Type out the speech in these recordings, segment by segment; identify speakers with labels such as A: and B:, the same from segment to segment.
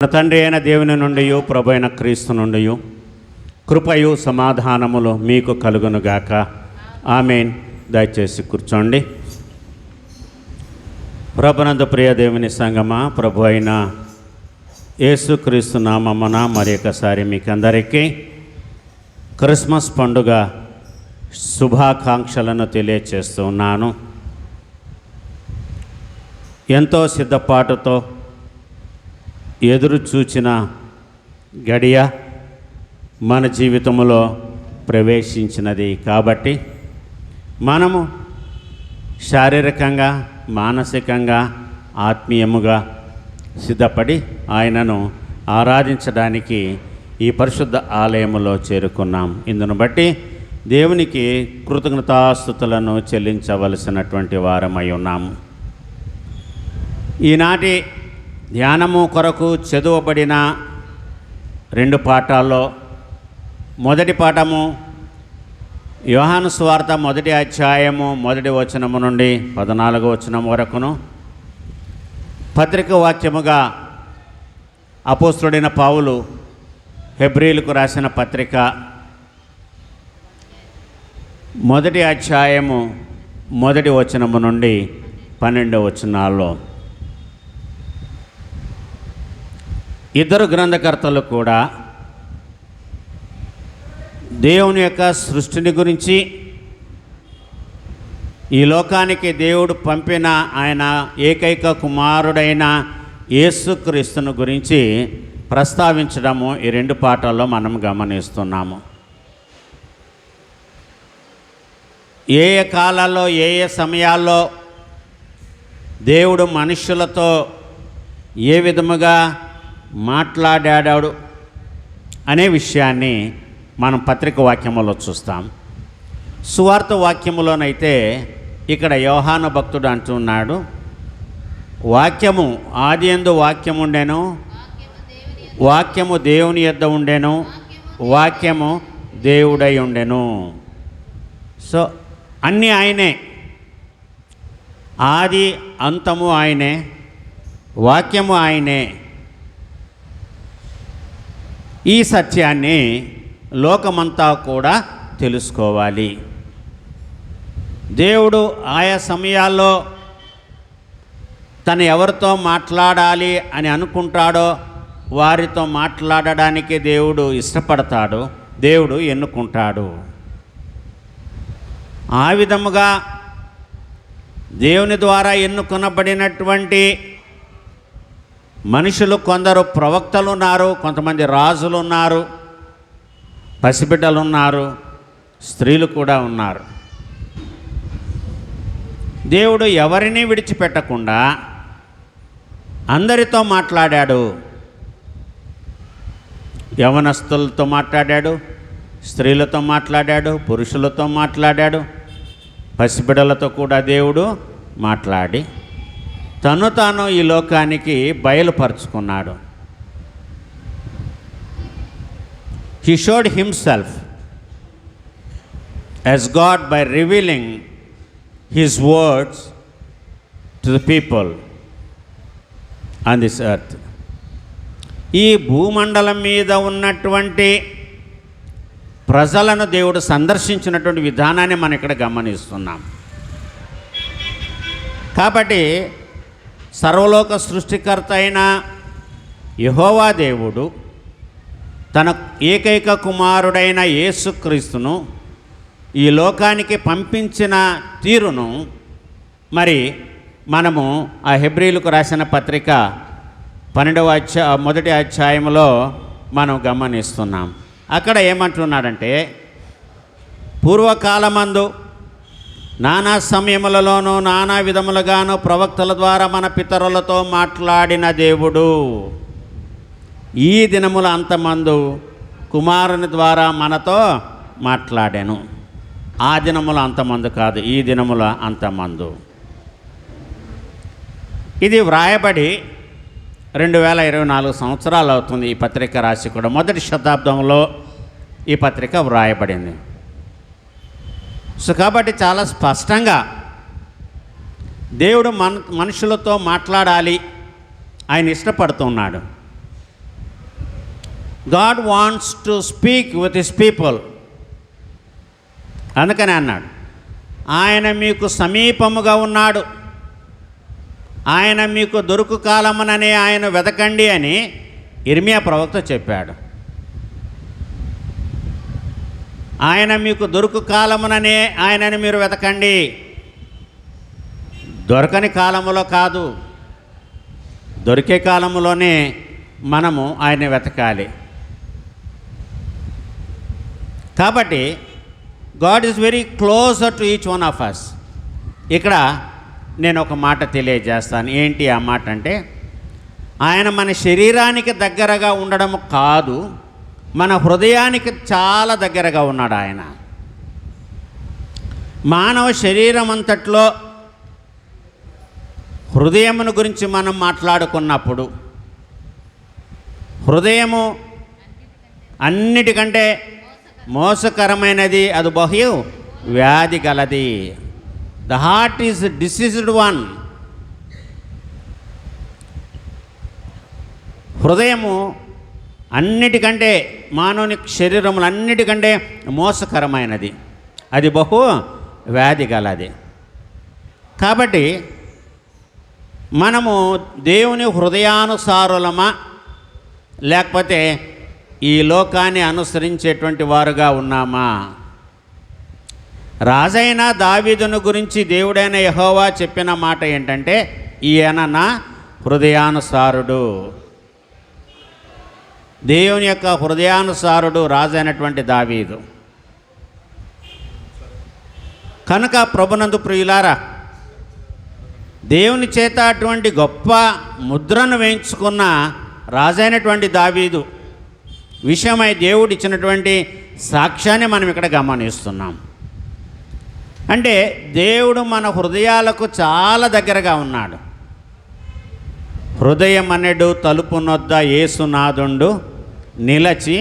A: మన తండ్రి అయిన దేవుని నుండి ప్రభు అయిన క్రీస్తు నుండి కృపయు సమాధానములు మీకు కలుగునుగాక. ఆమేన్. దయచేసి కూర్చోండి. ప్రభునందు ప్రియ దేవుని సంగమా, ప్రభు అయిన యేసుక్రీస్తు నామమున మరి ఒకసారి మీకందరికీ క్రిస్మస్ పండుగ శుభాకాంక్షలను తెలియచేస్తున్నాను. ఎంతో సిద్ధపాటుతో ఎదురు చూచిన గడియ మన జీవితంలో ప్రవేశించినది కాబట్టి మనము శారీరకంగా, మానసికంగా, ఆత్మీయముగా సిద్ధపడి ఆయనను ఆరాధించడానికి ఈ పరిశుద్ధ ఆలయములో చేరుకున్నాం. ఇందును బట్టి దేవునికి కృతజ్ఞతాస్తుతులను చెల్లించవలసినటువంటి వారమై ఉన్నాము. ఈనాటి ధ్యానము కొరకు చదువబడిన 2 పాఠాల్లో మొదటి పాఠము యోహాను సువార్త 1వ అధ్యాయము 1వ వచనము నుండి 14వ వచనం వరకును, పత్రిక వాక్యముగా అపోస్తలుడైన పౌలు హెబ్రీయులకు రాసిన పత్రిక 1వ అధ్యాయము 1వ వచనము నుండి 12వ వచనాల్లో ఇద్దరు గ్రంథకర్తలు కూడా దేవుని యొక్క సృష్టిని గురించి, ఈ లోకానికి దేవుడు పంపిన ఆయన ఏకైక కుమారుడైన యేసుక్రీస్తును గురించి ప్రస్తావించడము ఈ 2 పాఠాల్లో మనం గమనిస్తున్నాము. ఏ ఏ కాలాల్లో, ఏ ఏ సమయాల్లో దేవుడు మనుష్యులతో ఏ విధముగా మాట్లాడాడు అనే విషయాన్ని మనం పత్రిక వాక్యములో చూస్తాం. సువార్త వాక్యములోనైతే ఇక్కడ యోహాను భక్తుడు అంటున్నాడు, వాక్యము ఆదియందు వాక్యము ఉండెను, వాక్యము దేవుని యొద్ద ఉండెను, వాక్యము దేవుడై ఉండెను. సో అన్నీ ఆయనే, ఆది అంతము ఆయనే, వాక్యము ఆయనే. ఈ సత్యాన్ని లోకమంతా కూడా తెలుసుకోవాలి. దేవుడు ఆయా సమయాల్లో తను ఎవరితో మాట్లాడాలి అని అనుకుంటాడో వారితో మాట్లాడడానికి దేవుడు ఇష్టపడతాడు, దేవుడు ఎన్నుకుంటాడు. ఆ విధముగా దేవుని ద్వారా ఎన్నుకొనబడినటువంటి మనుషులు కొందరు ప్రవక్తలు ఉన్నారు, కొంతమంది రాజులు ఉన్నారు, పసిబిడ్డలు ఉన్నారు, స్త్రీలు కూడా ఉన్నారు. దేవుడు ఎవరిని విడిచిపెట్టకుండా అందరితో మాట్లాడాడు. యవనస్తులతో మాట్లాడాడు, స్త్రీలతో మాట్లాడాడు, పురుషులతో మాట్లాడాడు, పసిబిడ్డలతో కూడా దేవుడు మాట్లాడి తను తాను ఈ లోకానికి బయలుపరుచుకున్నాడు. He showed himself as God by revealing his words to the people on this earth. ఈ భూమండలం మీద ఉన్నటువంటి ప్రజలను దేవుడు సందర్శించినటువంటి విధానాన్ని మనం ఇక్కడ గమనిస్తున్నాం. కాబట్టి సర్వలోక సృష్టికర్త అయిన యెహోవా దేవుడు తన ఏకైక కుమారుడైన యేసుక్రీస్తును ఈ లోకానికి పంపించిన తీరును మరి మనము ఆ హెబ్రీయులకు రాసిన పత్రిక 1వ అధ్యాయంలో మనం గమనిస్తున్నాం. అక్కడ ఏమంటున్నాడంటే, పూర్వకాలమందు నానా సమయములలోనూ నానా విధములుగాను ప్రవక్తల ద్వారా మన పితరులతో మాట్లాడిన దేవుడు ఈ దినముల అంతమందు కుమారుని ద్వారా మనతో మాట్లాడాను. ఆ దినముల అంతమందు కాదు, ఈ దినముల అంతమందు. ఇది వ్రాయబడి 2024 సంవత్సరాలు అవుతుంది. ఈ పత్రిక రాసి కూడా 1వ శతాబ్దంలో ఈ పత్రిక వ్రాయబడింది. సో కాబట్టి చాలా స్పష్టంగా దేవుడు మనుషులతో మాట్లాడాలి, ఆయన ఇష్టపడుతున్నాడు. God wants to speak with his people. అందుకని అన్నాడు, ఆయన మీకు సమీపముగా ఉన్నాడు, ఆయన మీకు దొరుకు కాలముననే ఆయన వెతకండి అని ఇర్మియా ప్రవక్త చెప్పాడు. ఆయన మీకు దొరుకు కాలముననే ఆయనని మీరు వెతకండి, దొరకని కాలములో కాదు, దొరికే కాలములోనే మనము ఆయన వెతకాలి. కాబట్టి God is very closer to each one of us. ఇక్కడ నేను ఒక మాట తెలియజేస్తాను. ఏంటి ఆ మాట అంటే, ఆయన మన శరీరానికి దగ్గరగా ఉండడం కాదు, మన హృదయానికి చాలా దగ్గరగా ఉన్నాడు ఆయన. మానవ శరీరం అంతట్లో హృదయమును గురించి మనం మాట్లాడుకున్నప్పుడు, హృదయము అన్నిటికంటే మోసకరమైనది, అది బహు వ్యాధి గలది. The heart is diseased one. హృదయము అన్నిటికంటే, మానవుని శరీరములు అన్నిటికంటే మోసకరమైనది, అది బహు వ్యాధి గలది. కాబట్టి మనము దేవుని హృదయానుసారులమా లేకపోతే ఈ లోకాన్ని అనుసరించేటువంటి వారుగా ఉన్నామా? రాజైన దావీదును గురించి దేవుడైన యెహోవా చెప్పిన మాట ఏంటంటే, ఈయన నా హృదయానుసారుడు. దేవుని యొక్క హృదయానుసారుడు రాజైనటువంటి దావీదు. కనుక ప్రభునందు ప్రియులారా, దేవుని చేత అటువంటి గొప్ప ముద్రను వేయించుకున్న రాజైనటువంటి దావీదు విషయమై దేవుడు ఇచ్చినటువంటి సాక్ష్యాన్ని మనం ఇక్కడ గమనిస్తున్నాం. అంటే దేవుడు మన హృదయాలకు చాలా దగ్గరగా ఉన్నాడు. హృదయం అనేడు తలుపు నొద్ద యేసునాథుండు నిలచి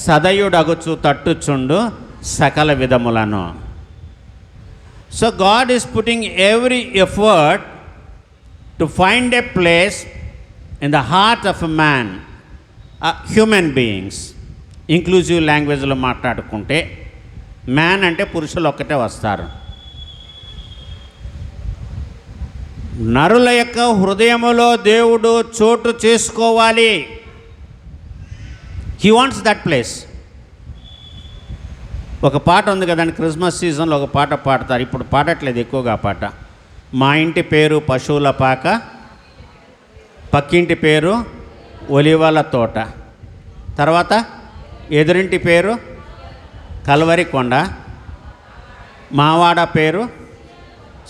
A: సదయుడగుచు తట్టుచుండు సకల విధములను. So God is putting every effort to find a place in the heart of a man, human beings. Inclusive లాంగ్వేజ్లో మాట్లాడుకుంటే మ్యాన్ అంటే పురుషులు ఒక్కటే వస్తారు. నరుల యొక్క హృదయములో దేవుడు చోటు చేసుకోవాలి. He wants that place. ఒక పాట ఉంది కదండి, క్రిస్మస్ సీజన్లో ఒక పాట పాడతారు, ఇప్పుడు పాడట్లేదు ఎక్కువగా పాట. మా ఇంటి పేరు పశువుల పాక, పక్కింటి పేరు ఒలివల తోట, తర్వాత ఎదురింటి పేరు కల్వరి కొండ, మావాడ పేరు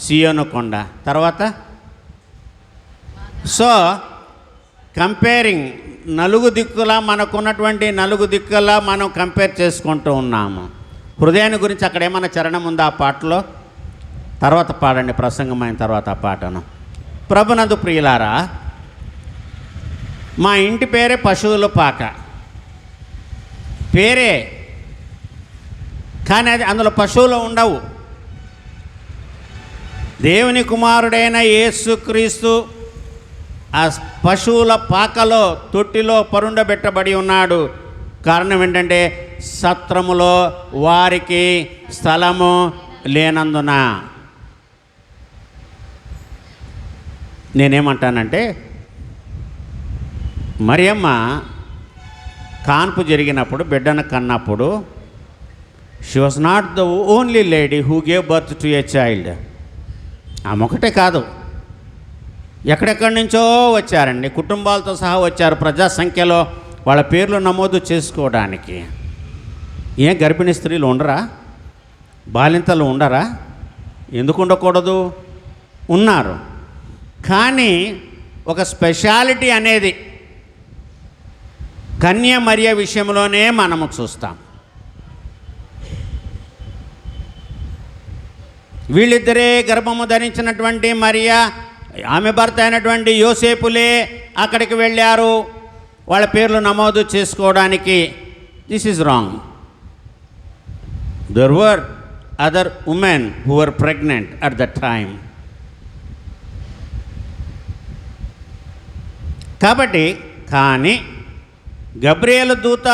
A: సియోను కొండ, తర్వాత సో కంపేరింగ్ నలుగు దిక్కులా, మనకున్నటువంటి నలుగు దిక్కులా మనం కంపేర్ చేసుకుంటూ ఉన్నాము. హృదయాన్ని గురించి అక్కడ ఏమైనా చరణం ఉందా ఆ పాటలో? తర్వాత పాడండి, ప్రసంగమైన తర్వాత ఆ పాటను. ప్రభునందు ప్రియులారా, మా ఇంటి పేరే పశువుల పాక పేరే, కానీ అది అందులో పశువులు ఉండవు. దేవుని కుమారుడైన యేసుక్రీస్తు ఆ పశువుల పాకలో, తొట్టిలో పరుండబెట్టబడి ఉన్నాడు. కారణం ఏంటంటే సత్రములో వారికి స్థలము లేనందున. నేనేమంటానంటే, మరియమ్మ కాన్పు జరిగినప్పుడు, బిడ్డను కన్నప్పుడు, she was not the only lady who gave birth to a child. ఆమె ఒకటే కాదు, ఎక్కడెక్కడి నుంచో వచ్చారండి, కుటుంబాలతో సహా వచ్చారు, ప్రజా సంఖ్యలో వాళ్ళ పేర్లు నమోదు చేసుకోవడానికి. ఏం గర్భిణీ స్త్రీలు ఉండరా? బాలింతలు ఉండరా? ఎందుకు ఉండకూడదు? ఉన్నారు. కానీ ఒక స్పెషాలిటీ అనేది కన్య మరియ విషయంలోనే మనము చూస్తాం. వీళ్ళిద్దరే గర్భము ధరించినటువంటి మరియ, ఆమె భర్త అయినటువంటి యోసేపులే అక్కడికి వెళ్ళారు వాళ్ళ పేర్లు నమోదు చేసుకోవడానికి. This is wrong. There were other women who were pregnant at the time. కాబట్టి కానీ గబ్రియేలు దూత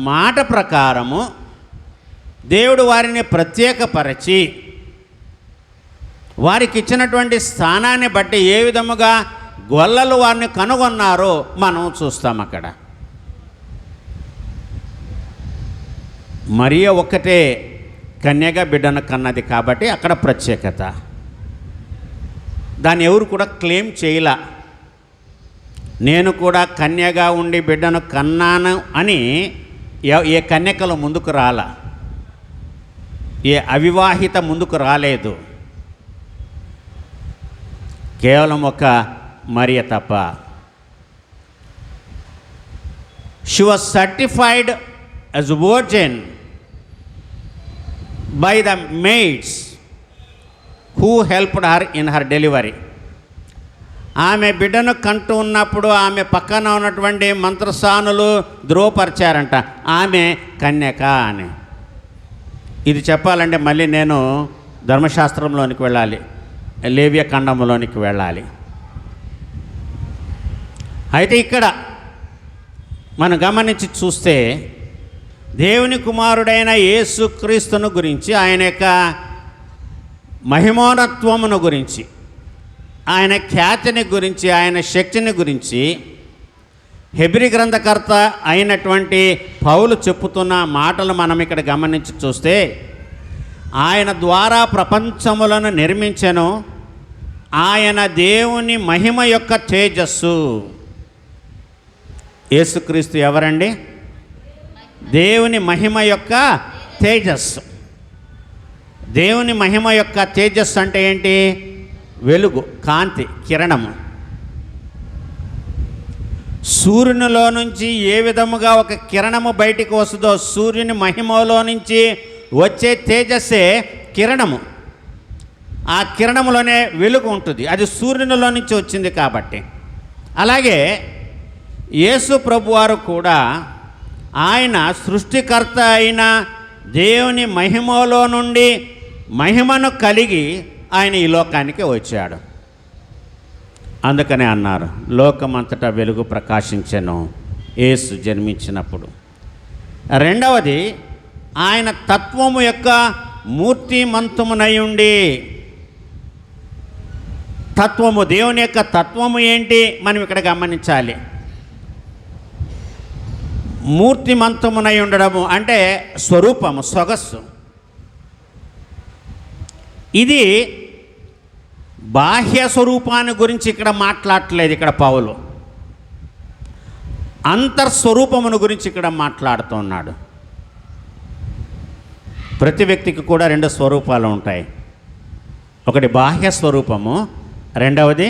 A: మాట ప్రకారము దేవుడు వారిని ప్రత్యేకపరచి వారికి ఇచ్చినటువంటి స్థానాన్ని బట్టి ఏ విధముగా గొల్లలు వారిని కనుగొన్నారో మనం చూస్తాం. అక్కడ మరియ ఒక్కటే కన్యగా బిడ్డను కన్నది కాబట్టి అక్కడ ప్రత్యేకత. దాన్ని ఎవరు కూడా క్లెయిమ్ చేయలా. నేను కూడా కన్యగా ఉండి బిడ్డను కన్నాను అని ఏ కన్యకలు ముందుకు రాలా, ఏ అవివాహిత ముందుకు రాలేదు. కేవలం ఒక మరియ తప్ప. She was certified as virgin by the maids who helped her in her delivery. ఆమె బిడ్డను కంటూ ఉన్నప్పుడు ఆమె పక్కన ఉన్నటువంటి మంత్రసానులు ధృవపరిచారంట ఆమె కన్యక అని. ఇది చెప్పాలంటే మళ్ళీ నేను ధర్మశాస్త్రంలోనికి వెళ్ళాలి, లేవియ ఖండంలోనికి వెళ్ళాలి. అయితే ఇక్కడ మనం గమనించి చూస్తే దేవుని కుమారుడైన యేసుక్రీస్తును గురించి, ఆయన యొక్క మహిమోన్నత్వమును గురించి, ఆయన ఖ్యాతిని గురించి, ఆయన శక్తిని గురించి హెబ్రీ గ్రంథకర్త అయినటువంటి పౌలు చెప్పుతున్న మాటలు మనం ఇక్కడ గమనించి చూస్తే, ఆయన ద్వారా ప్రపంచములను నిర్మించెను, ఆయన దేవుని మహిమ యొక్క తేజస్సు. యేసుక్రీస్తు ఎవరండి? దేవుని మహిమ యొక్క తేజస్సు. దేవుని మహిమ యొక్క తేజస్సు అంటే ఏంటి? వెలుగు, కాంతి, కిరణము. సూర్యునిలో నుంచి ఏ విధముగా ఒక కిరణము బయటికి వస్తుందో, సూర్యుని మహిమలో నుంచి వచ్చే తేజస్సే కిరణము. ఆ కిరణములోనే వెలుగు ఉంటుంది, అది సూర్యునిలో నుంచి వచ్చింది కాబట్టి. అలాగే యేసు ప్రభువారు కూడా ఆయన సృష్టికర్త అయిన దేవుని మహిమలో నుండి మహిమను కలిగి ఆయన ఈ లోకానికి వచ్చాడు. అందుకనే అన్నారు, లోకమంతటా వెలుగు ప్రకాశించెను యేసు జన్మించినప్పుడు. రెండవది, ఆయన తత్వము యొక్క మూర్తిమంతమునై ఉండి. తత్వము, దేవుని యొక్క తత్వము ఏంటి మనం ఇక్కడ గమనించాలి. మూర్తిమంతమునై ఉండడము అంటే స్వరూపము, సొగస్సు. ఇది బాహ్య స్వరూపాన్ని గురించి ఇక్కడ మాట్లాడట్లేదు. ఇక్కడ పౌలు అంతర్స్వరూపమును గురించి ఇక్కడ మాట్లాడుతున్నాడు. ప్రతి వ్యక్తికి కూడా రెండు స్వరూపాలు ఉంటాయి. ఒకటి బాహ్య స్వరూపము, రెండవది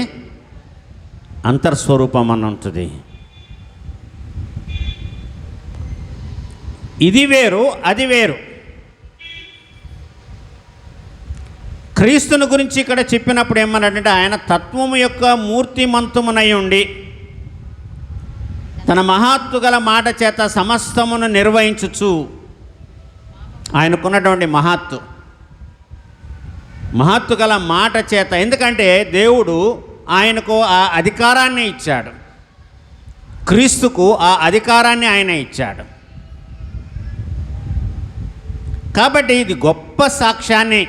A: అంతర్స్వరూపం అని ఉంటుంది. ఇది వేరు, అది వేరు. క్రీస్తుని గురించి ఇక్కడ చెప్పినప్పుడు ఏమన్నాడంటే, ఆయన తత్వము యొక్క మూర్తిమంతమునై ఉండి తన మహత్తు గల మాట చేత సమస్తమును నిర్వహించుచు. ఆయనకున్నటువంటి మహత్తు గల మాట చేత. ఎందుకంటే దేవుడు ఆయనకు ఆ అధికారాన్ని ఇచ్చాడు, క్రీస్తుకు ఆ అధికారాన్ని ఆయన ఇచ్చాడు. కాబట్టి ఇది గొప్ప సాక్ష్యాన్ని.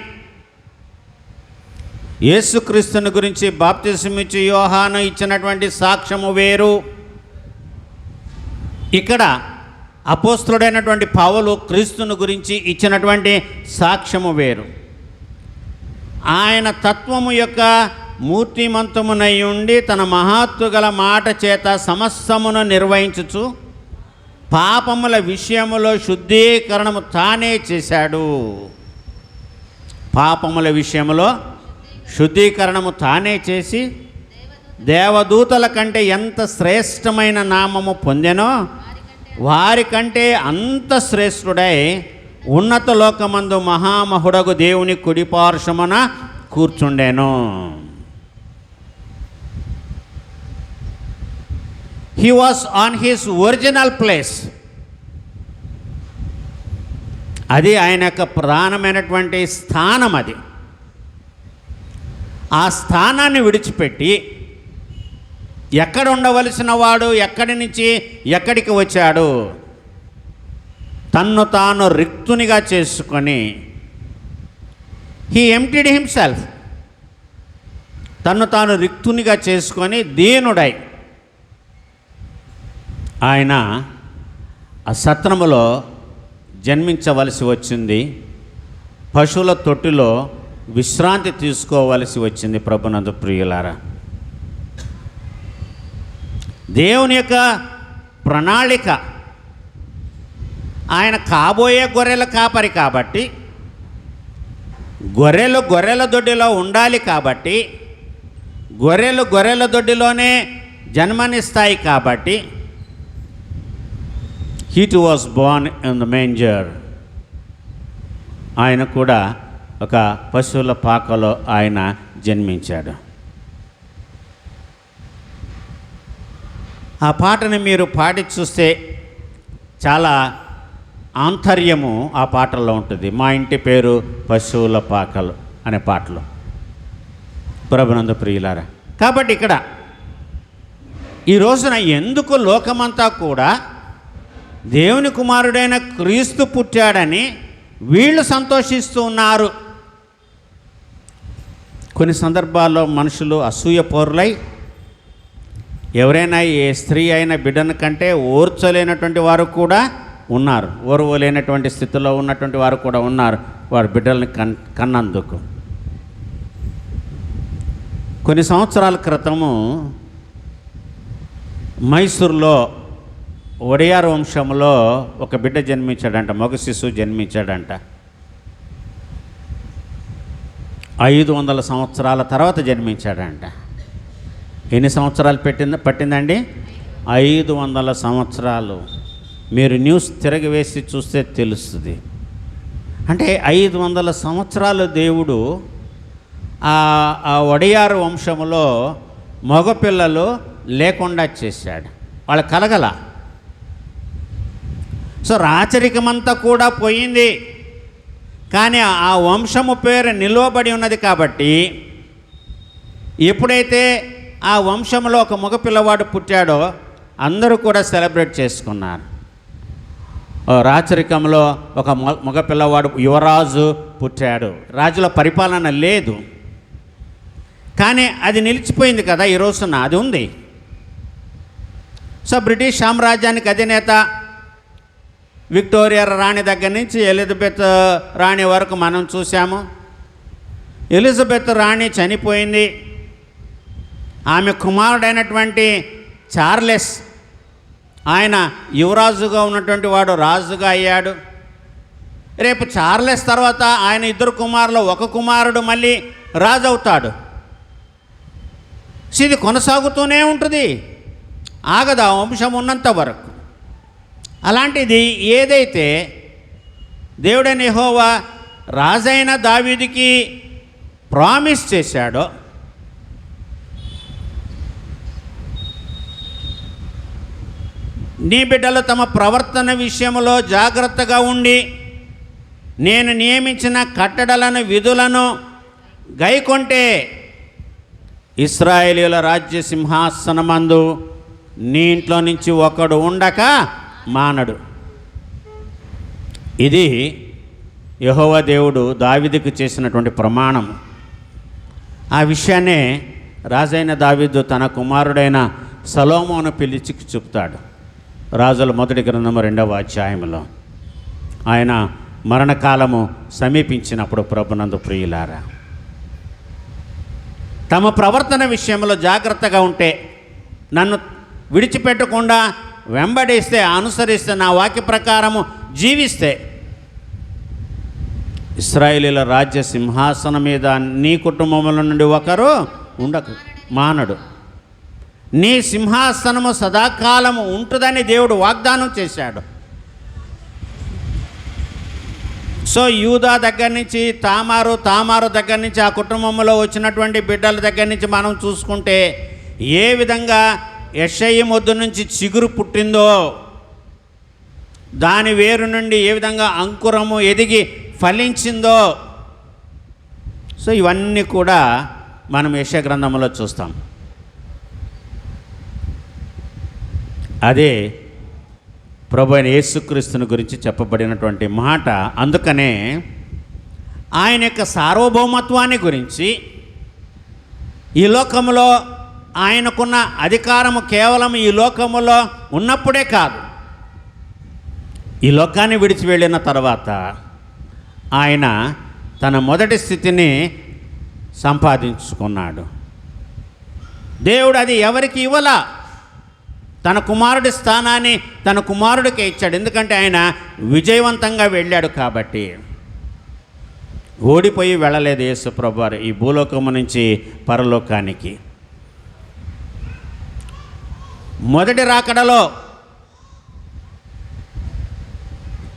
A: యేసుక్రీస్తుని గురించి బాప్తిసం ఇచ్చి యోహాను ఇచ్చినటువంటి సాక్ష్యము వేరు. ఇక్కడ అపోస్తలుడైనటువంటి పౌలు క్రీస్తుని గురించి ఇచ్చినటువంటి సాక్ష్యము వేరు. ఆయన తత్వము యొక్క మూర్తిమంతమునై ఉండి తన మహత్తు గల మాట చేత సమస్తమును నిర్వహించుచు పాపముల విషయములో శుద్ధీకరణము తానే చేశాడు. పాపముల విషయములో శుద్ధీకరణము తానే చేసి దేవదూతల కంటే ఎంత శ్రేష్టమైన నామము పొందెనో వారికంటే అంత శ్రేష్ఠుడై ఉన్నత లోకమందు మహామహుడగు దేవుని కుడిపార్శ్వమున కూర్చుండెను. He was on his original place. అది ఆయన యొక్క ప్రధానమైనటువంటి స్థానం. అది ఆ స్థానాన్ని విడిచిపెట్టి ఎక్కడ ఉండవలసిన వాడు ఎక్కడి నుంచి ఎక్కడికి వచ్చాడు? తన్ను తాను రిక్తునిగా చేసుకొని హీ ఎంప్టీడ్ హిమ్సెల్ఫ్, తన్ను తాను రిక్తునిగా చేసుకొని దీనుడై ఆయన ఆ సత్రములో జన్మించవలసి వచ్చింది. పశువుల తొట్టిలో విశ్రాంతి తీసుకోవలసి వచ్చింది. ప్రభునందు ప్రియులారా, దేవుని యొక్క ప్రణాళిక, ఆయన కాబోయే గొర్రెల కాపరి కాబట్టి, గొర్రెలు గొర్రెల దొడ్డిలో ఉండాలి కాబట్టి, గొర్రెలు గొర్రెల దొడ్డిలోనే జన్మనిస్తాయి కాబట్టి, he too was born in the manger. ఆయన కూడా ఒక పశువుల పాకలో ఆయన జన్మించాడు. ఆ పాటను మీరు పాడి చూస్తే చాలా ఆంతర్యము ఆ పాటల్లో ఉంటుంది. మా ఇంటి పేరు పశువుల పాకలు అనే పాటలో. ప్రభునందు ప్రియులారా, కాబట్టి ఇక్కడ ఈ రోజున ఎందుకు లోకమంతా కూడా దేవుని కుమారుడైన క్రీస్తు పుట్టాడని వీళ్ళు సంతోషిస్తూ ఉన్నారు. కొన్ని సందర్భాల్లో మనుషులు అసూయపూరులై ఎవరైనా ఏ స్త్రీ అయిన బిడ్డను కంటే ఓర్చలేనటువంటి వారు కూడా ఉన్నారు. ఓర్వలేనటువంటి స్థితిలో ఉన్నటువంటి వారు కూడా ఉన్నారు, వారి బిడ్డల్ని కన్నందుకు. కొన్ని సంవత్సరాల క్రితము మైసూరులో ఒడియార్ వంశంలో ఒక బిడ్డ జన్మించాడంట, మగ శిశువు జన్మించాడంట. 500 సంవత్సరాల తర్వాత జన్మించాడంట. ఎన్ని సంవత్సరాలు పట్టిందండి? 500 సంవత్సరాలు. మీరు న్యూస్ తిరగవేసి చూస్తే తెలుస్తుంది. అంటే 500 సంవత్సరాలు దేవుడు ఆ ఒడియారు వంశంలో మగపిల్లలు లేకుండా చేశాడు. వాళ్ళు కలగల. సో రాచరికమంతా కూడా పోయింది, కానీ ఆ వంశము పేరు నిలువబడి ఉన్నది. కాబట్టి ఎప్పుడైతే ఆ వంశంలో ఒక మగపిల్లవాడు పుట్టాడో అందరూ కూడా సెలబ్రేట్ చేసుకున్నారు. రాచరికంలో ఒక మగపిల్లవాడు యువరాజు పుట్టాడు. రాజుల పరిపాలన లేదు, కానీ అది నిలిచిపోయింది కదా. ఈ రోజున అది ఉంది. సో బ్రిటిష్ సామ్రాజ్యానికి అధినేత విక్టోరియా రాణి దగ్గర నుంచి ఎలిజబెత్ రాణి వరకు మనం చూసాము. ఎలిజబెత్ రాణి చనిపోయింది. ఆమె కుమారుడైనటువంటి చార్లెస్, ఆయన యువరాజుగా ఉన్నటువంటి వాడు రాజుగా అయ్యాడు. రేపు చార్లెస్ తర్వాత ఆయన 2 కుమారులు, ఒక కుమారుడు మళ్ళీ రాజు అవుతాడు. ఇది కొనసాగుతూనే ఉంటుంది, ఆగదు ఆ వంశం ఉన్నంత వరకు. అలాంటిది ఏదైతే దేవుడైన యెహోవా రాజైన దావీదుకి ప్రామిస్ చేశాడో, నీ బిడ్డలు తమ ప్రవర్తన విషయంలో జాగ్రత్తగా ఉండి నేను నియమించిన కట్టడలను విధులను గైకొంటే ఇశ్రాయేలీయుల రాజ్య సింహాసనమందు నీ ఇంట్లో నుంచి ఒకడు ఉండక మానడు. ఇది యెహోవా దేవుడు దావీదుకు చేసినటువంటి ప్రమాణం. ఆ విషయాన్నే రాజైన దావీదు తన కుమారుడైన సొలొమోను పిలిచి చెప్తాడు. రాజుల మొదటి గ్రంథము 2వ అధ్యాయంలో. ఆయన మరణకాలము సమీపించినప్పుడు ప్రభునందు ప్రియులారా, తమ ప్రవర్తన విషయంలో జాగ్రత్తగా ఉంటే, నన్ను విడిచిపెట్టకుండా వెంబడిస్తే, అనుసరిస్తే, నా వాక్య ప్రకారము జీవిస్తే ఇశ్రాయేలీయుల రాజ్య సింహాసనం మీద నీ కుటుంబముల నుండి ఒకరు ఉండకు మానడు. నీ సింహాసనము సదాకాలము ఉంటుందని దేవుడు వాగ్దానం చేశాడు. సో యూదా దగ్గర నుంచి తామారు దగ్గర నుంచి ఆ కుటుంబంలో వచ్చినటువంటి బిడ్డల దగ్గర నుంచి మనం చూసుకుంటే ఏ విధంగా యెషయి మొద్దు నుంచి చిగురు పుట్టిందో, దాని వేరు నుండి ఏ విధంగా అంకురము ఎదిగి ఫలించిందో, సో ఇవన్నీ కూడా మనం యెషయా గ్రంథంలో చూస్తాం. అదే ప్రభు అయిన యేసుక్రీస్తుని గురించి చెప్పబడినటువంటి మాట. అందుకనే ఆయన యొక్క సార్వభౌమత్వాన్ని గురించి, ఈ లోకములో ఆయనకున్న అధికారము కేవలం ఈ లోకములో ఉన్నప్పుడే కాదు, ఈ లోకాన్ని విడిచి వెళ్ళిన తర్వాత ఆయన తన మొదటి స్థితిని సంపాదించుకున్నాడు. దేవుడు అది ఎవరికి ఇవ్వలా, తన కుమారుడి స్థానాన్ని తన కుమారుడికే ఇచ్చాడు. ఎందుకంటే ఆయన విజయవంతంగా వెళ్ళాడు కాబట్టి. ఓడిపోయి వెళ్ళలేదు యేసు ప్రభువారు ఈ భూలోకము నుంచి పరలోకానికి. మొదటి రాకడలో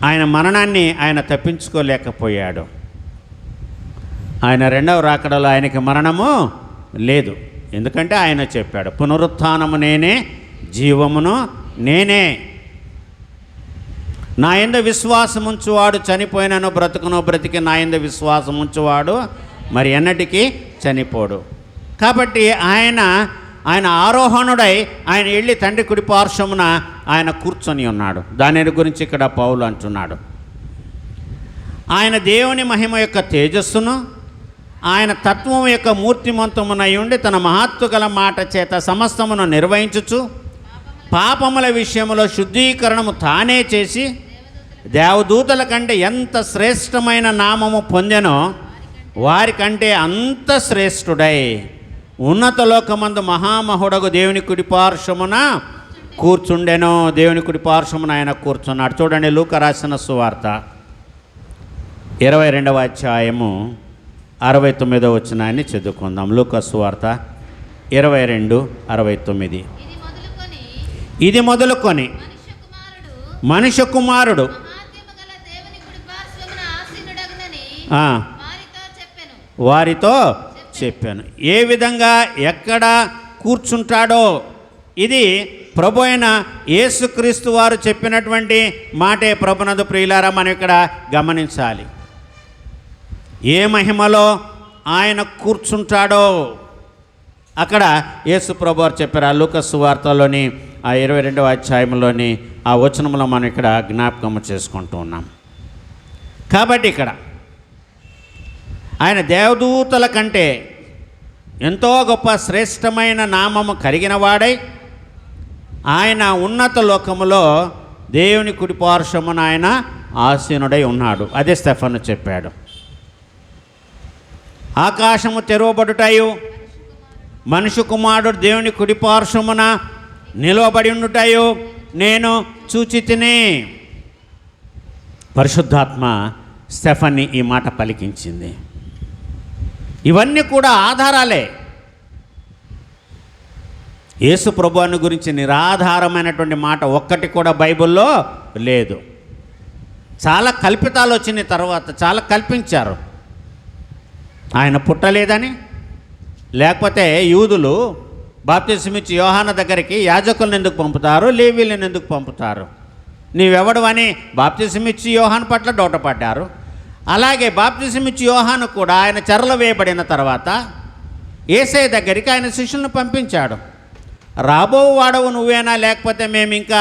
A: ఆయన మరణాన్ని ఆయన తప్పించుకోలేకపోయాడు. ఆయన రెండవ రాకడలో ఆయనకి మరణము లేదు. ఎందుకంటే ఆయన చెప్పాడు, పునరుత్థానము నేనే, జీవమును నేనే. నా యందు విశ్వాసముంచువాడు చనిపోయినను బ్రతుకును, బ్రతికి నా యందు విశ్వాసముంచువాడు మరి ఎన్నటికీ చనిపోడు. కాబట్టి ఆయన ఆరోహణుడై ఆయన వెళ్ళి తండ్రి కుడి పార్శ్వమున ఆయన కూర్చొని ఉన్నాడు. దాని గురించి ఇక్కడ పౌలు అంటున్నాడు, ఆయన దేవుని మహిమ యొక్క తేజస్సును, ఆయన తత్వం యొక్క మూర్తిమంతమునై ఉండి తన మహత్తు గల మాట చేత సమస్తమును నిర్వహించుచు పాపముల విషయంలో శుద్ధీకరణము తానే చేసి దేవదూతల కంటే ఎంత శ్రేష్టమైన నామము పొందెనో వారికంటే అంత శ్రేష్ఠుడై ఉన్నత లోకమందు మహామహుడగు దేవుని కుడి పార్శ్వమున కూర్చుండెను. దేవుని కుడి పార్శ్వమున ఆయన కూర్చున్నాడు. చూడండి, లూకా రాసిన సువార్త 22వ అధ్యాయము 69వ వచనాన్ని చదువుకుందాం. లూకా సువార్త 22:69. ఇది మొదలుకొని మనుష్య కుమారుడు వారితో చెప్పాను. ఏ విధంగా ఎక్కడ కూర్చుంటాడో ఇది ప్రభు అయిన యేసుక్రీస్తు వారు చెప్పినటువంటి మాటే. ప్రభునందు ప్రియులారా, మనం ఇక్కడ గమనించాలి, ఏ మహిమలో ఆయన కూర్చుంటాడో అక్కడ యేసు ప్రభు వారు చెప్పారు. ఆ లూకా సువార్తలోని ఆ 22వ అధ్యాయంలోని ఆ వచనంలో మనం ఇక్కడ జ్ఞాపకం చేసుకుంటూ ఉన్నాం. కాబట్టి ఇక్కడ ఆయన దేవదూతల కంటే ఎంతో గొప్ప శ్రేష్టమైన నామము కలిగిన వాడై ఆయన ఉన్నత లోకములో దేవుని కుడి పార్శ్వమున ఆయన ఆసీనుడై ఉన్నాడు. అదే స్టెఫను చెప్పాడు. ఆకాశము తెరవబడుటయు మనుష్య కుమారుడు దేవుని కుడి పార్శ్వమున నిలవబడి ఉండుటయు నేను చూచితిని. పరిశుద్ధాత్మ స్టెఫన్ని ఈ మాట పలికించింది. ఇవన్నీ కూడా ఆధారాలే. యేసు ప్రభువుని గురించి నిరాధారమైనటువంటి మాట ఒక్కటి కూడా బైబిల్లో లేదు. చాలా కల్పితాలు వచ్చిన తర్వాత చాలా కల్పించారు. ఆయన పుట్టలేదని, లేకపోతే యూదులు బాప్తిసమిచ్చి యోహాను దగ్గరికి యాజకులను ఎందుకు పంపుతారు, లేవీలను ఎందుకు పంపుతారు, నీవెవడు అని బాప్తిసమిచ్చి యోహాను పట్ల డౌటపడ్డారు. అలాగే బాప్తిసమిచ్చి యోహాను కూడా ఆయన చెరలో వేయబడిన తర్వాత యేసయ్య దగ్గరికి ఆయన శిష్యులను పంపించాడు. రాబో వాడవు నువ్వేనా, లేకపోతే మేము ఇంకా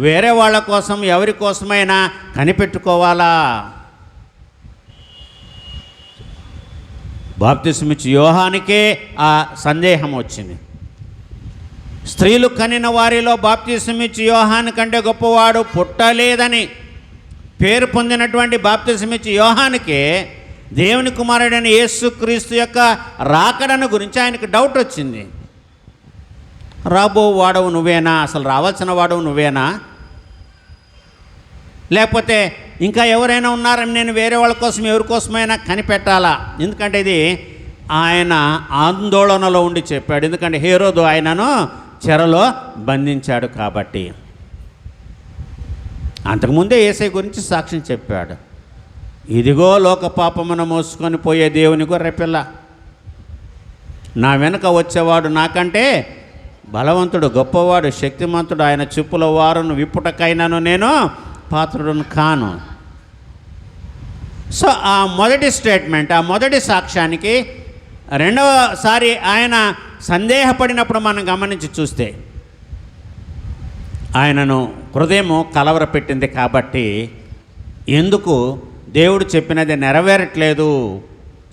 A: వేరే వాళ్ళ కోసం ఎవరి కోసమైనా కనిపెట్టుకోవాలా? బాప్తిసమిచ్చి యోహానికే ఆ సందేహం వచ్చింది. స్త్రీలు కనిన వారిలో బాప్తిసమిచ్చి యోహాను కంటే గొప్పవాడు పుట్టలేదని పేరు పొందినటువంటి బాప్తిసమిచ్చి యోహానుకే దేవుని కుమారుడైన యేసుక్రీస్తు యొక్క రాకడను గురించి ఆయనకు డౌట్ వచ్చింది. రాబో వాడవు నువ్వేనా, అసలు రావాల్సిన వాడవు నువ్వేనా, లేకపోతే ఇంకా ఎవరైనా ఉన్నారని నేను వేరే వాళ్ళ కోసం ఎవరి కోసమైనా కనిపెట్టాలా? ఎందుకంటే ఇది ఆయన ఆందోళనలో ఉండి చెప్పాడు. ఎందుకంటే హేరోదు ఆయనను చెరలో బంధించాడు కాబట్టి. అంతకుముందే యేసయ్య గురించి సాక్ష్యం చెప్పాడు. ఇదిగో లోక పాపమును మోసుకొని పోయే దేవుని గొర్రెపిల్ల, నా వెనుక వచ్చేవాడు నాకంటే బలవంతుడు, గొప్పవాడు, శక్తిమంతుడు, ఆయన చెప్పుల వారును విప్పుటకైనాను నేను పాత్రుడును కాను. సో ఆ మొదటి స్టేట్మెంట్, ఆ మొదటి సాక్ష్యానికి రెండవసారి ఆయన సందేహపడినప్పుడు మనం గమనించి చూస్తే ఆయనను హృదయము కలవరపెట్టింది. కాబట్టి ఎందుకు దేవుడు చెప్పినది నెరవేరట్లేదు?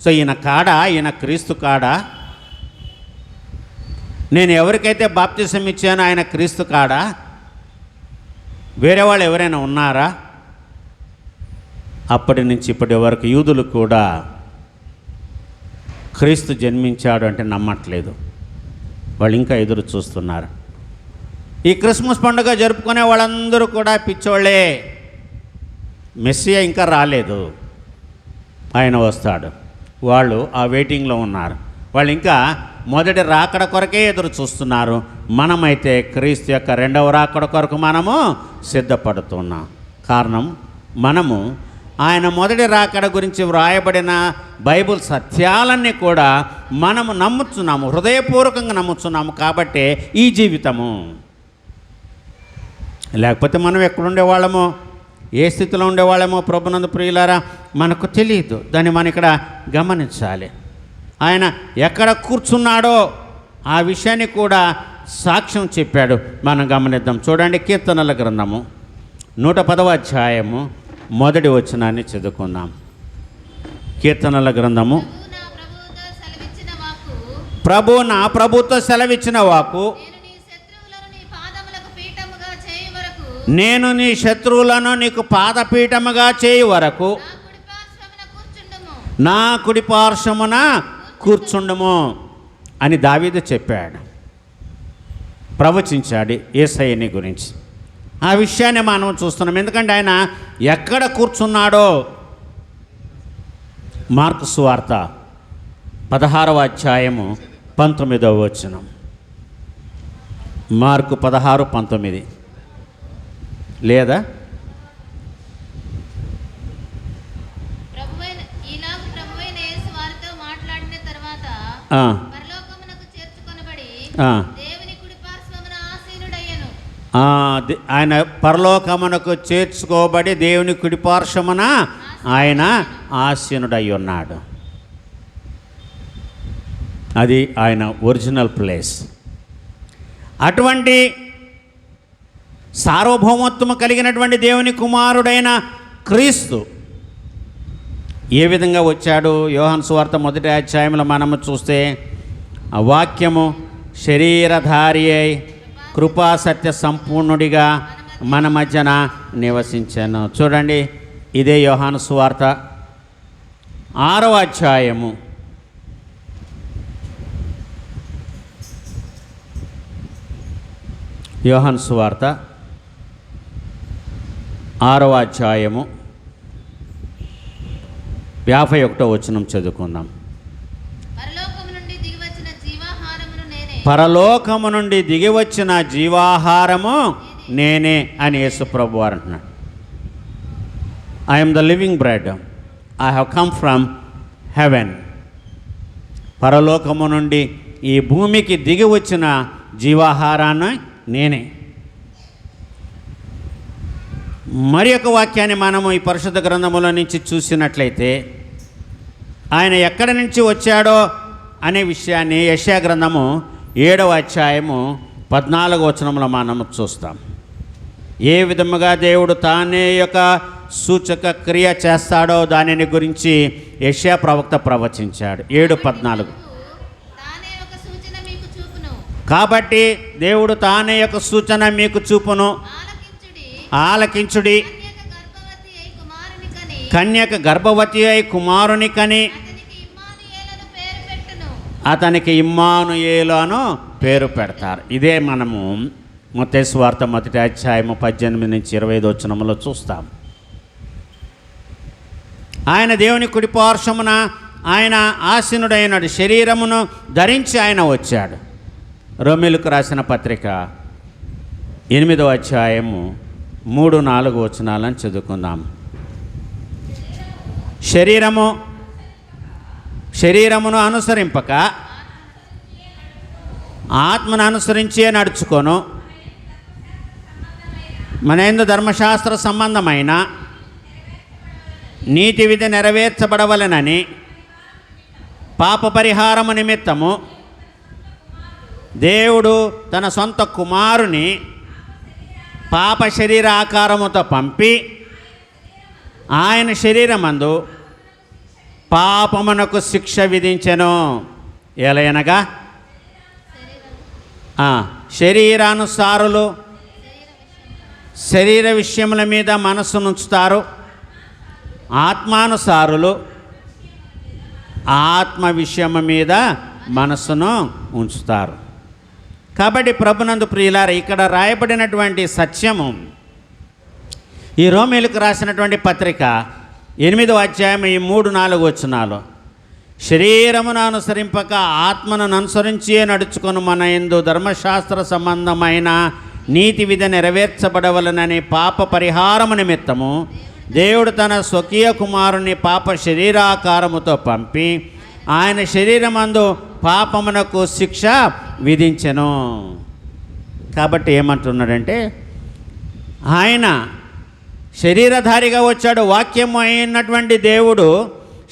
A: సో ఈయన క్రీస్తు కాడా? నేను ఎవరికైతే బాప్తిసం ఇచ్చానో ఆయన క్రీస్తు కాడా? వేరే వాళ్ళు ఎవరైనా ఉన్నారా? అప్పటి నుంచి ఇప్పటి వరకు యూదులు కూడా క్రీస్తు జన్మించాడు అంటే నమ్మట్లేదు. వాళ్ళు ఇంకా ఎదురు చూస్తున్నారు. ఈ క్రిస్మస్ పండుగ జరుపుకునే వాళ్ళందరూ కూడా పిచ్చోళ్ళే. మెస్సియా ఇంకా రాలేదు, ఆయన వస్తాడు. వాళ్ళు ఆ వెయిటింగ్లో ఉన్నారు. వాళ్ళు ఇంకా మొదటి రాకడ కొరకే ఎదురు చూస్తున్నారు. మనమైతే క్రీస్తు యొక్క రెండవ రాకడ కొరకు మనము సిద్ధపడుతున్నాం. కారణం, మనము ఆయన మొదటి రాకడ గురించి వ్రాయబడిన బైబిల్ సత్యాలన్నీ కూడా మనము నమ్ముతున్నాము, హృదయపూర్వకంగా నమ్ముతున్నాము. కాబట్టే ఈ జీవితము. లేకపోతే మనం ఎక్కడుండేవాళ్ళమో, ఏ స్థితిలో ఉండేవాళ్ళమో ప్రభునందు ప్రియులారా మనకు తెలియదు. దాన్ని మనం ఇక్కడ గమనించాలి. ఆయన ఎక్కడ కూర్చున్నాడో ఆ విషయాన్ని కూడా సాక్ష్యం చెప్పాడు. మనం గమనిద్దాం. చూడండి, కీర్తనల గ్రంథము 110వ అధ్యాయము మొదటి వచనాన్ని చదువుకుందాం. కీర్తనల గ్రంథము. ప్రభు నా ప్రభుతో సెలవిచ్చిన వాకు, నేను నీ శత్రువులను నీకు పాదపీఠముగా చేయి వరకు నా కుడి పార్శ్వమున కూర్చుండము అని దావీదు చెప్పాడు, ప్రవచించాడు యేసయ్యని గురించి. ఆ విషయాన్ని మనం చూస్తున్నాం. ఎందుకంటే ఆయన ఎక్కడ కూర్చున్నాడో మార్కు సువార్త 16వ అధ్యాయము 19వ వచనం. మార్కు 16:19 లేదా ఆయన పరలోకమునకు చేర్చుకోబడి దేవుని కుడిపార్శ్వమున ఆయన ఆసీనుడై ఉన్నాడు. అది ఆయన ఒరిజినల్ ప్లేస్. అటువంటి సార్వభౌమత్వము కలిగినటువంటి దేవుని కుమారుడైన క్రీస్తు ఏ విధంగా వచ్చాడు? యోహాను సువార్త 1వ అధ్యాయంలో మనము చూస్తే ఆ వాక్యము శరీరధారి అయి కృపా సత్య సంపూర్ణుడిగా మన మధ్యన నివసించాను. చూడండి, ఇదే యోహాను సువార్త 6వ అధ్యాయము యోహాను సువార్త 6వ అధ్యాయము 51వ వచనం చదువుకుందాం. పరలోకము నుండి దిగి వచ్చిన జీవాహారము నేనే అని యేసు ప్రభు వారు అంటున్నాడు. I am the living bread, I have come from heaven. పరలోకము నుండి ఈ భూమికి దిగి వచ్చిన జీవాహారాన్ని నేనే. మరి ఒక వాక్యాన్ని మనము ఈ పరిశుద్ధ గ్రంథములో నుంచి చూసినట్లయితే ఆయన ఎక్కడి నుంచి వచ్చాడో అనే విషయాన్ని యెషయా గ్రంథము 7వ అధ్యాయము 14వ వచనంలో మనము చూస్తాం. ఏ విధముగా దేవుడు తానే యొక్క సూచక క్రియ చేస్తాడో దానిని గురించి యెషయా ప్రవక్త ప్రవచించాడు. 7:14. కాబట్టి దేవుడు తానే యొక్క సూచన మీకు చూపును, ఆలకించుడి. కన్యక గర్భవతి అయి కుమారుని కని అతనికి ఇమ్మానుయేలు అను పేరు పెడతారు. ఇదే మనము మత్తయి సువార్త 1వ అధ్యాయము 18 నుంచి 25 వచనములో చూస్తాం. ఆయన దేవుని కుడిపార్శ్వమున ఆయన ఆసీనుడైనడు, శరీరమును ధరించి ఆయన వచ్చాడు. రోమీయులకు రాసిన పత్రిక 8వ అధ్యాయము 3-4 వచనాలను చదువుకుందాం. శరీరమును అనుసరింపక ఆత్మను అనుసరించే నడుచుకొను, మన యందు ధర్మశాస్త్ర సంబంధమైన నీతి విధి నెరవేర్చబడవలెనని పాప పరిహారము నిమిత్తము దేవుడు తన సొంత కుమారుని పాప శరీర ఆకారముతో పంపి ఆయన శరీరమందు పాపమునకు శిక్ష విధించెను. ఎలయనగా శరీరానుసారులు శరీర విషయముల మీద మనస్సునుంచుతారు, ఆత్మానుసారులు ఆత్మ విషయము మీద మనస్సును ఉంచుతారు. కాబట్టి ప్రభునందు ప్రియులారా, ఇక్కడ రాయబడినటువంటి సత్యము ఈ రోమీయులకు రాసినటువంటి పత్రిక 8వ అధ్యాయం 3-4 వచనాలు, శరీరమును అనుసరింపక ఆత్మను అనుసరించి నడుచుకొని మన యందు ధర్మశాస్త్ర సంబంధమైన నీతి విధి నెరవేర్చబడవలనని పాప పరిహారము నిమిత్తము దేవుడు తన స్వకీయ కుమారుని పాప శరీరాకారముతో పంపి ఆయన శరీరమందు పాపమునకు శిక్ష విధించెను. కాబట్టి ఏమంటున్నాడంటే, ఆయన శరీరధారిగా వచ్చాడు. వాక్యము అయినటువంటి దేవుడు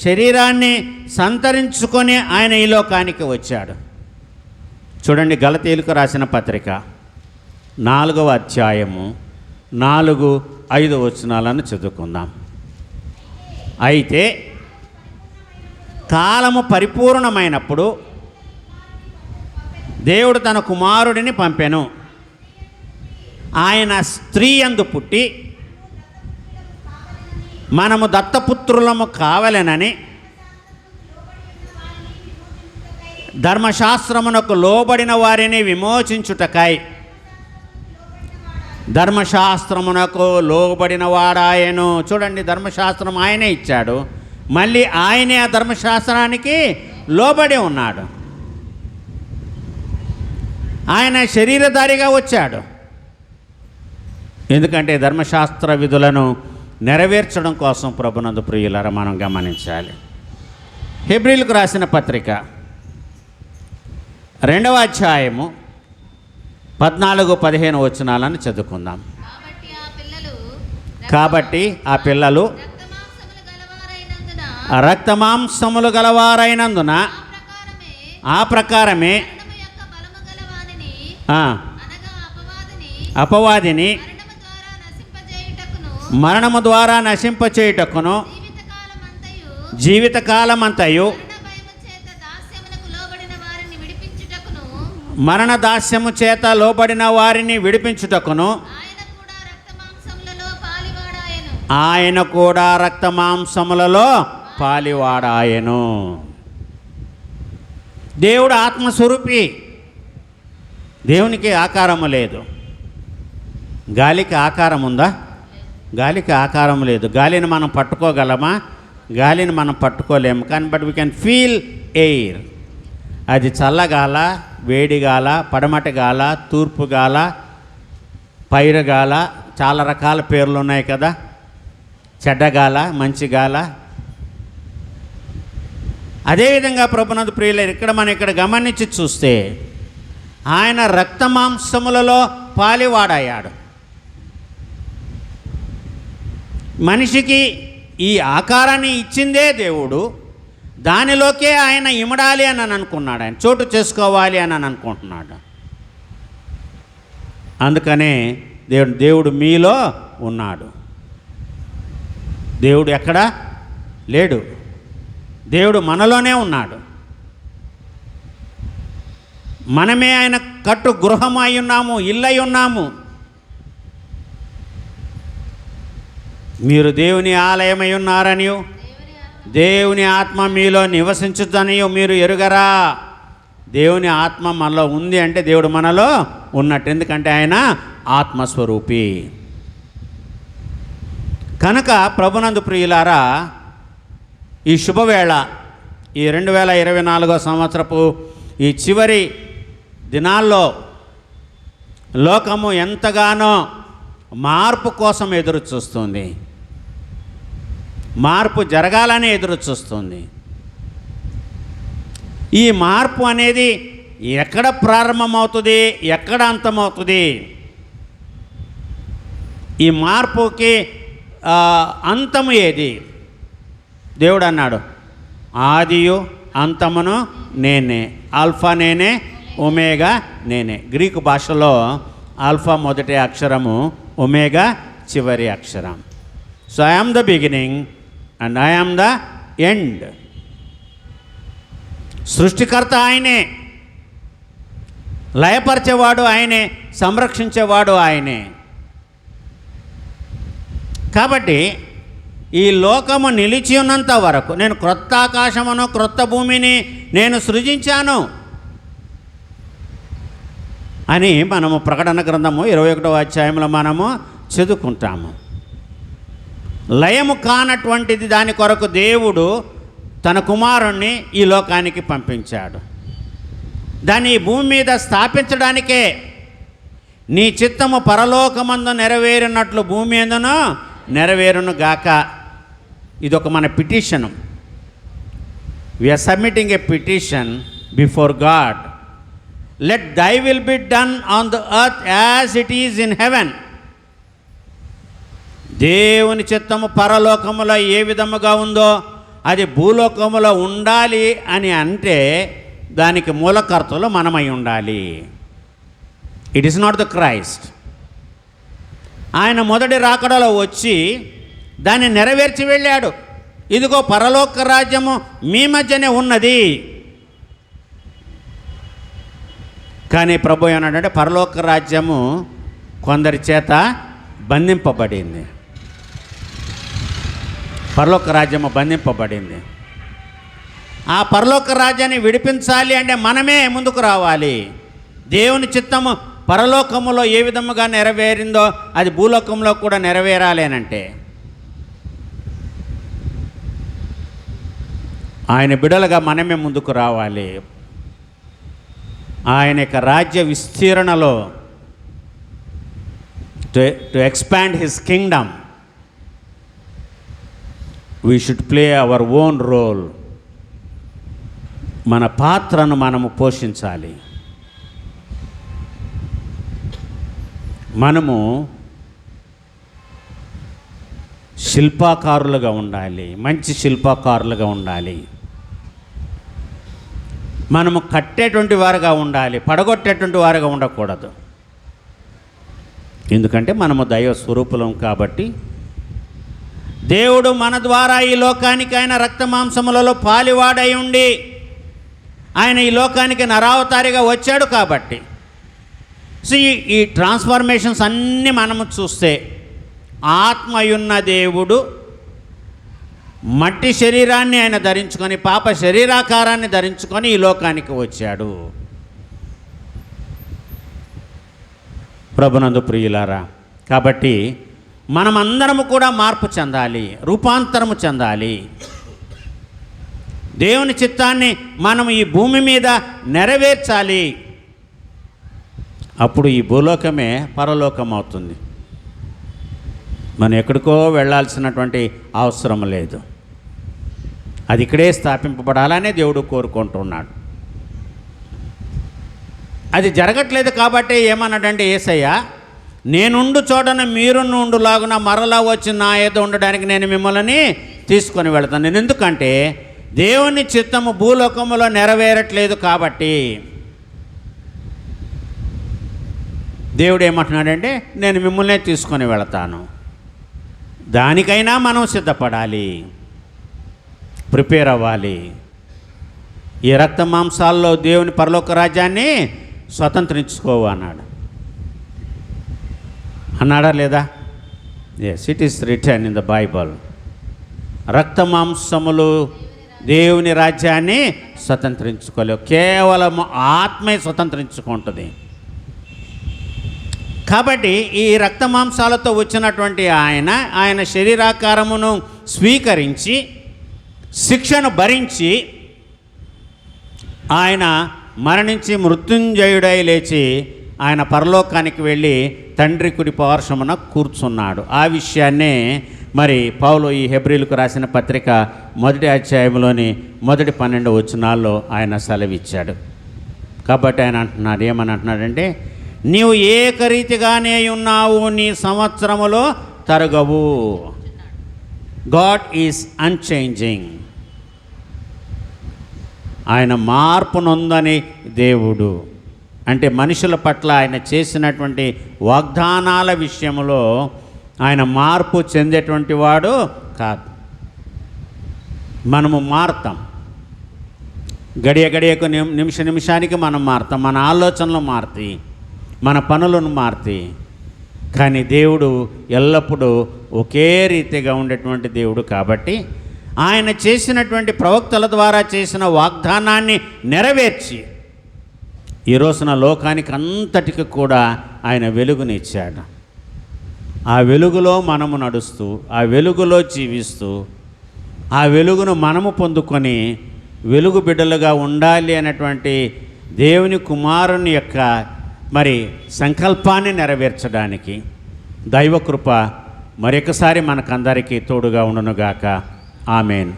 A: శరీరాన్ని సంతరించుకొని ఆయన ఈ లోకానికి వచ్చాడు. చూడండి, గలతీయులకు రాసిన పత్రిక 4వ అధ్యాయము 4-5 వచనాలను చదువుకుందాం. అయితే కాలము పరిపూర్ణమైనప్పుడు దేవుడు తన కుమారుడిని పంపెను. ఆయన స్త్రీ యందు పుట్టి మనము దత్తపుత్రులము కావలెనని ధర్మశాస్త్రమునకు లోబడిన వారిని విమోచించుటకై ధర్మశాస్త్రమునకు లోబడిన వాడాయను. చూడండి, ధర్మశాస్త్రం ఆయనే ఇచ్చాడు, మళ్ళీ ఆయనే ఆ ధర్మశాస్త్రానికి లోబడి ఉన్నాడు. ఆయన శరీరధారిగా వచ్చాడు. ఎందుకంటే ధర్మశాస్త్ర విధులను నెరవేర్చడం కోసం ప్రభునందు ప్రియులారా మనం గమనించాలి. హెబ్రీయులకు రాసిన పత్రిక 2వ అధ్యాయము 14-15 వచనాలను చదువుకుందాం. కాబట్టి ఆ పిల్లలు రక్తమాంసములు గలవారైనందున ఆ ప్రకారమే అపవాదిని మరణము ద్వారా నశింపచేయుటకును జీవితకాలమంతయు మరణ దాస్యము చేత లోబడిన వారిని విడిపించుటకును ఆయన కూడా రక్తమాంసములలో పాలివాడాయను. దేవుడు ఆత్మస్వరూపి. దేవునికి ఆకారము లేదు. గాలికి ఆకారం ఉందా? గాలికి ఆకారం లేదు. గాలిని మనం పట్టుకోగలమా? గాలిని మనం పట్టుకోలేము. కానీ but we can feel air. అది చల్లగాల, వేడిగాల, పడమటి గాల, తూర్పు గాల, పైరుగాల, చాలా రకాల పేర్లు ఉన్నాయి కదా. చెడ్డగాల, మంచి గాల. అదేవిధంగా ప్రభునందు ప్రియులు, ఇక్కడ గమనించి చూస్తే ఆయన రక్తమాంసములలో పాలివాడయ్యాడు. మనిషికి ఈ ఆకారాన్ని ఇచ్చిందే దేవుడు. దానిలోకే ఆయన ఇమడాలి అని అనుకున్నాడు. ఆయన చోటు చేసుకోవాలి అని అనుకుంటున్నాడు. అందుకనే దేవుడు మీలో ఉన్నాడు. దేవుడు ఎక్కడా లేడు. దేవుడు మనలోనే ఉన్నాడు. మనమే ఆయన కట్టు గృహం అయి ఉన్నాము, ఇల్లై ఉన్నాము. మీరు దేవుని ఆలయమై ఉన్నారనియు దేవుని ఆత్మ మీలో నివసించుదనియు మీరు ఎరుగరా. దేవుని ఆత్మ మనలో ఉంది అంటే దేవుడు మనలో ఉన్నట్టు. ఎందుకంటే ఆయన ఆత్మస్వరూపి. కనుక ప్రభునందు ప్రియులారా, ఈ శుభవేళ, ఈ 2024 సంవత్సరపు ఈ చివరి దినాల్లో లోకము ఎంతగానో మార్పు కోసం ఎదురు చూస్తుంది. మార్పు జరగాలని ఎదురు చూస్తుంది. ఈ మార్పు అనేది ఎక్కడ ప్రారంభమవుతుంది, ఎక్కడ అంతమవుతుంది? ఈ మార్పుకి అంతము ఏది? దేవుడు అన్నాడు, ఆదియు అంతమును నేనే, ఆల్ఫా నేనే, ఒమేగా నేనే. గ్రీకు భాషలో ఆల్ఫా మొదటి అక్షరము ఒమేగా చివరి అక్షరం. So I am the beginning and I am the end. సృష్టికర్త ఆయనే, లయపరిచేవాడు ఆయనే, సంరక్షించేవాడు ఆయనే. కాబట్టి ఈ లోకము నిలిచి ఉన్నంత వరకు నేను క్రొత్త ఆకాశమును క్రొత్త భూమిని నేను సృజించాను అని మనము ప్రకటన గ్రంథము 21వ అధ్యాయంలో మనము చదువుకుంటాము. లయము కానటువంటిది దాని కొరకు దేవుడు తన కుమారుణ్ణి ఈ లోకానికి పంపించాడు. దాన్ని ఈ భూమి మీద స్థాపించడానికే. నీ చిత్తము పరలోకమందు నెరవేరినట్లు భూమి ఎందునో నెరవేరును గాక. ఇదొక మన petition. We are submitting a petition before God. Let thy will be done on the earth as it is in heaven. దేవుని చిత్తము పరలోకములో ఏ విధముగా ఉందో అది భూలోకములో ఉండాలి అని అంటే దానికి మూలకర్తలు మనమై ఉండాలి. It is not the Christ. ఆయన మొదటి రాకడలో వచ్చి దాన్ని నెరవేర్చి వెళ్ళాడు. ఇదిగో పరలోక రాజ్యము మీ మధ్యనే ఉన్నది. కానీ ప్రభు ఏమన్నాడంటే పరలోక రాజ్యము కొందరి చేత బంధింపబడింది. పరలోక రాజ్యము బంధింపబడింది. ఆ పరలోక రాజ్యాన్ని విడిపించాలి అంటే మనమే ముందుకు రావాలి. దేవుని చిత్తము పరలోకములో ఏ విధముగా నెరవేరిందో అది భూలోకంలో కూడా నెరవేరాలి అని అంటే ఆయన బిడలుగా మనమే ముందుకు రావాలి. ఆయన యొక్క రాజ్య విస్తీర్ణలో to expand his kingdom we should play our own role. మన పాత్రను మనము పోషించాలి. మనము శిల్పకారులుగా ఉండాలి, మంచి శిల్పకారులుగా ఉండాలి. మనము కట్టేటువంటి వారుగా ఉండాలి, పడగొట్టేటువంటి వారుగా ఉండకూడదు. ఎందుకంటే మనము దైవ స్వరూపులం కాబట్టి దేవుడు మన ద్వారా ఈ లోకానికి ఆయన రక్తమాంసములలో పాలివాడై ఉండి ఆయన ఈ లోకానికి నరావతారిగా వచ్చాడు కాబట్టి సో ఈ ట్రాన్స్ఫర్మేషన్స్ అన్నీ మనము చూస్తే ఆత్మయున్న దేవుడు మట్టి శరీరాన్ని ఆయన ధరించుకొని పాప శరీరాకారాన్ని ధరించుకొని ఈ లోకానికి వచ్చాడు. ప్రభునందు ప్రియులారా, కాబట్టి మనమందరము కూడా మార్పు చెందాలి, రూపాంతరము చెందాలి. దేవుని చిత్తాన్ని మనం ఈ భూమి మీద నెరవేర్చాలి. అప్పుడు ఈ భూలోకమే పరలోకం అవుతుంది. మనం ఎక్కడికో వెళ్ళాల్సినటువంటి అవసరం లేదు. అది ఇక్కడే స్థాపింపబడాలనే దేవుడు కోరుకుంటున్నాడు. అది జరగట్లేదు కాబట్టి ఏమన్నాడంటే యేసయ్య, నేనుండు చోటన మీరు నుండులాగున మరలా వచ్చి నా ఏదో ఉండడానికి నేను మిమ్మల్ని తీసుకొని వెళతాను. నేను ఎందుకంటే దేవుని చిత్తము భూలోకములో నెరవేరట్లేదు కాబట్టి దేవుడు ఏమంటున్నాడంటే నేను మిమ్మల్నే తీసుకొని వెళతాను. దానికైనా మనం సిద్ధపడాలి, ప్రిపేర్ అవ్వాలి. ఈ రక్త మాంసాల్లో దేవుని పరలోక రాజ్యాన్ని స్వతంత్రించుకోవు అన్నాడా లేదా? Yes, it is return in the Bible. రక్త మాంసములు దేవుని రాజ్యాన్ని స్వతంత్రించుకోలేవు, కేవలం ఆత్మే స్వతంత్రించుకుంటుంది. కాబట్టి ఈ రక్త మాంసాలతో వచ్చినటువంటి ఆయన శరీరాకారమును స్వీకరించి శిక్షను భరించి ఆయన మరణించి మృత్యుంజయుడై లేచి ఆయన పరలోకానికి వెళ్ళి తండ్రి కుడి పార్శ్వమున కూర్చున్నాడు. ఆ విషయాన్నే మరి పౌలు ఈ హెబ్రీలకు రాసిన పత్రిక 1వ అధ్యాయంలోని 12 వచనాల్లో ఆయన సెలవిచ్చాడు. కాబట్టి ఆయన అంటున్నాడు, ఏమని అంటున్నాడంటే, నీవు ఏకరీతిగానే ఉన్నావు, నీ సంవత్సరములో తరగవు. God is unchanging. ఆయన మార్పు నొందని దేవుడు. అంటే మనుషుల పట్ల ఆయన చేసినటువంటి వాగ్దానాల విషయంలో ఆయన మార్పు చెందేటువంటి వాడు కాదు. మనము మారుతాం, గడియ గడియకు నిమిషానికి మనం మారుతాం, మన ఆలోచనలు మారుతాయి, మన పనులను మారుతాయి. కానీ దేవుడు ఎల్లప్పుడూ ఒకే రీతిగా ఉండేటువంటి దేవుడు కాబట్టి ఆయన చేసినటువంటి ప్రవక్తల ద్వారా చేసిన వాగ్దానాన్ని నెరవేర్చి ఈ రోజున లోకానికి అంతటికి కూడా ఆయన వెలుగునిచ్చాడు. ఆ వెలుగులో మనము నడుస్తూ, ఆ వెలుగులో జీవిస్తూ, ఆ వెలుగును మనము పొందుకొని వెలుగు బిడ్డలుగా ఉండాలి అనేటువంటి దేవుని కుమారుని యొక్క మరి సంకల్పాన్ని నెరవేర్చడానికి దైవకృప మరొకసారి మనకందరికీ తోడుగా ఉండునుగాక. ఆమేన్.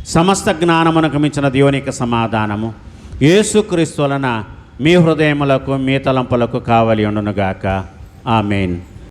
A: సమస్త జ్ఞానమునకు మించిన దేవునికి సమాధానము యేసుక్రీస్తు వలన మీ హృదయములకు మీ తలంపులకు కావలి ఉండునుగాక. ఆమేన్.